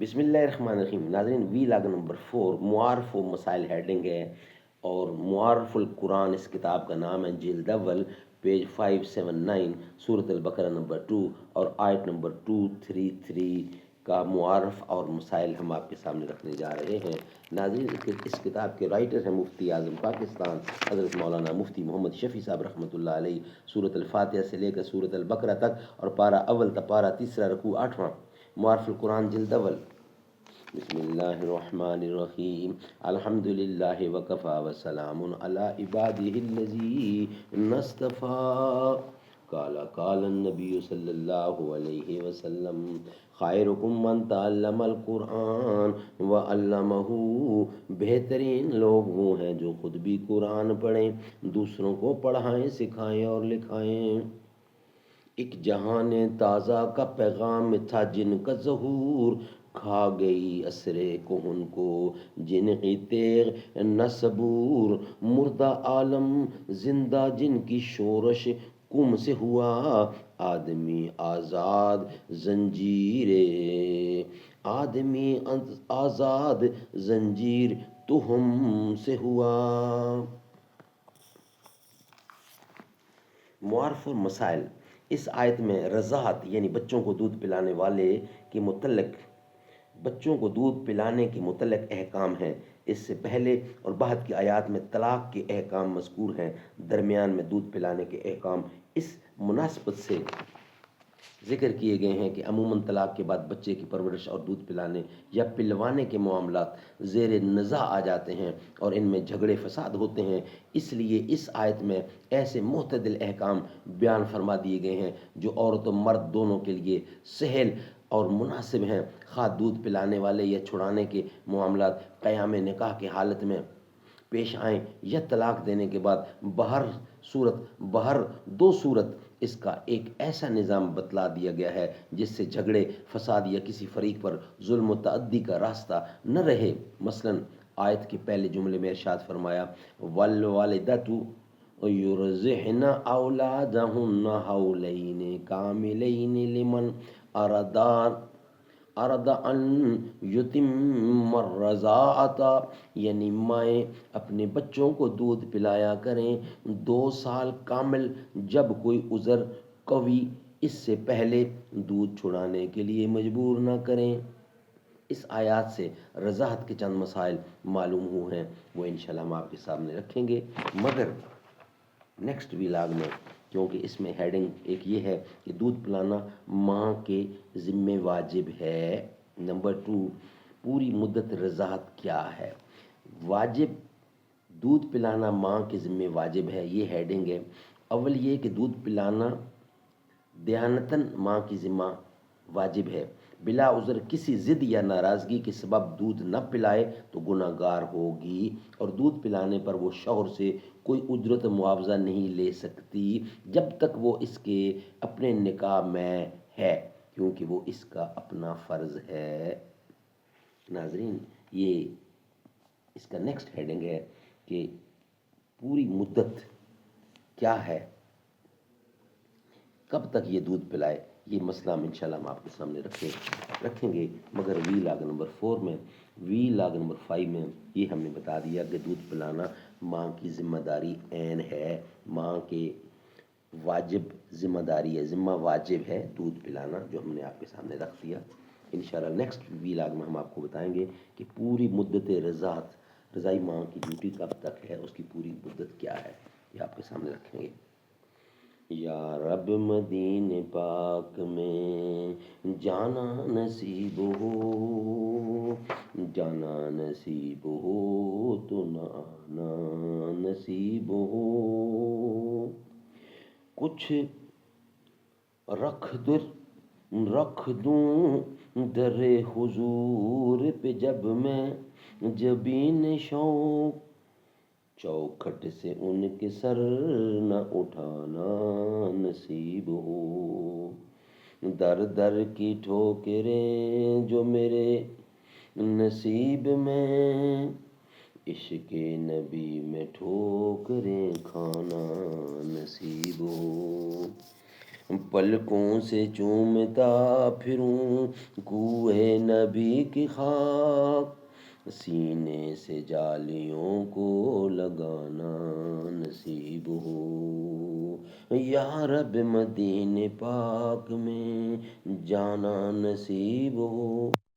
بسم اللہ الرحمن الرحیم ناظرین، وی لاگ نمبر 4 معارف و مسائل ہیڈنگ ہے، اور معارف القرآن اس کتاب کا نام ہے، جلد اول، پیج 579، سورۃ البقرہ نمبر 2 اور آیت نمبر 233 کا معارف اور مسائل ہم آپ کے سامنے رکھنے جا رہے ہیں۔ ناظرین، اس کتاب کے رائٹر ہیں مفتی اعظم پاکستان حضرت مولانا مفتی محمد شفیع صاحب رحمۃ اللہ علیہ۔ سورۃ الفاتحہ سے لے کر سورۃ البقرہ تک، اور پارہ اول تا پارہ تیسرا، رکوع 8واں، معارف القرآن جلد اول۔ بسم اللہ الرحمن الرحیم، الحمد للہ وکفا وسلام علی عبادہ الذین اصطفیٰ، قال النبی صلی اللہ علیہ وسلم، خیرکم من تعلم القرآن وعلمہ، بہترین لوگ وہ ہیں جو خود بھی قرآن پڑھیں، دوسروں کو پڑھائیں، سکھائیں اور لکھائیں۔ ایک جہان تازہ کا پیغام تھا جن کا ظہور، کھا گئی اسرے کہن کو جن کی تیغ نہ صبور، مردہ عالم زندہ جن کی شورش کم سے ہوا، آدمی آزاد زنجیر تہم سے ہوا۔ معارف و مسائل، اس آیت میں رضاعت یعنی بچوں کو دودھ پلانے والے کے متعلق، بچوں کو دودھ پلانے کے متعلق احکام ہیں۔ اس سے پہلے اور بعد کی آیات میں طلاق کے احکام مذکور ہیں، درمیان میں دودھ پلانے کے احکام اس مناسبت سے ذکر کیے گئے ہیں کہ عموماً طلاق کے بعد بچے کی پرورش اور دودھ پلانے یا پلوانے کے معاملات زیر نزاع آ جاتے ہیں اور ان میں جھگڑے فساد ہوتے ہیں، اس لیے اس آیت میں ایسے معتدل احکام بیان فرما دیے گئے ہیں جو عورت و مرد دونوں کے لیے سہل اور مناسب ہیں، خواہ دودھ پلانے والے یا چھڑانے کے معاملات قیام نکاح کی حالت میں پیش آئیں یا طلاق دینے کے بعد۔ بہر دو صورت اس کا ایک ایسا نظام بتلا دیا گیا ہے جس سے جھگڑے فساد یا کسی فریق پر ظلم و تعدی کا راستہ نہ رہے۔ مثلاً آیت کے پہلے جملے میں ارشاد فرمایا، والوالدۃ یرضعن اولادہن حولین کاملین لمن اراد ان یتم الرضاعۃ، یعنی مائیں اپنے بچوں کو دودھ پلایا کریں 2 سال کامل، جب کوئی عذر قوی اس سے پہلے دودھ چھڑانے کے لیے مجبور نہ کریں۔ اس آیات سے رضاعت کے چند مسائل معلوم ہوئے ہیں، وہ انشاءاللہ ہم آپ کے سامنے رکھیں گے، مگر نیکسٹ ویلاگ میں، کیونکہ اس میں ہیڈنگ ایک یہ ہے کہ دودھ پلانا ماں کے ذمہ واجب ہے۔ نمبر 2، پوری مدت رضاعت کیا ہے؟ واجب دودھ پلانا ماں کے ذمہ واجب ہے، یہ ہیڈنگ ہے۔ اول یہ کہ دودھ پلانا دیانتاً ماں کی ذمہ واجب ہے، بلا عذر کسی ضد یا ناراضگی کے سبب دودھ نہ پلائے تو گناہ گار ہوگی، اور دودھ پلانے پر وہ شوہر سے کوئی اجرت معاوضہ نہیں لے سکتی جب تک وہ اس کے اپنے نکاح میں ہے، کیونکہ وہ اس کا اپنا فرض ہے۔ ناظرین، یہ اس کا نیکسٹ ہیڈنگ ہے کہ پوری مدت کیا ہے، کب تک یہ دودھ پلائے، یہ مسئلہ انشاءاللہ ہم آپ کے سامنے رکھیں گے، مگر وی لاگ نمبر 4 میں، وی لاگ نمبر 5 میں یہ ہم نے بتا دیا کہ دودھ پلانا ماں کی ذمہ داری عین ہے، ماں کے واجب ذمہ داری ہے، ذمہ واجب ہے دودھ پلانا، جو ہم نے آپ کے سامنے رکھ دیا۔ انشاءاللہ نیکسٹ ویلاگ میں ہم آپ کو بتائیں گے کہ پوری مدت رضائی ماں کی ڈیوٹی کب تک ہے، اس کی پوری مدت کیا ہے، یہ آپ کے سامنے رکھیں گے۔ یا رب مدینے پاک میں جانا نصیب ہو، جانا نصیب ہو تو نہ آنا نصیب ہو، کچھ رکھ دوں در حضور پہ جب میں جبین شوق، چوکھٹ سے ان کے سر نہ اٹھانا نصیب ہو، در در کی ٹھوکریں جو میرے نصیب میں، عشق نبی میں ٹھوکریں کھانا نصیب ہو۔ پلکوں سے چومتا پھروں کوہ نبی کی خاک، سینے سے جالیوں کو لگانا نصیب ہو، یا رب مدینے پاک میں جانا نصیب ہو۔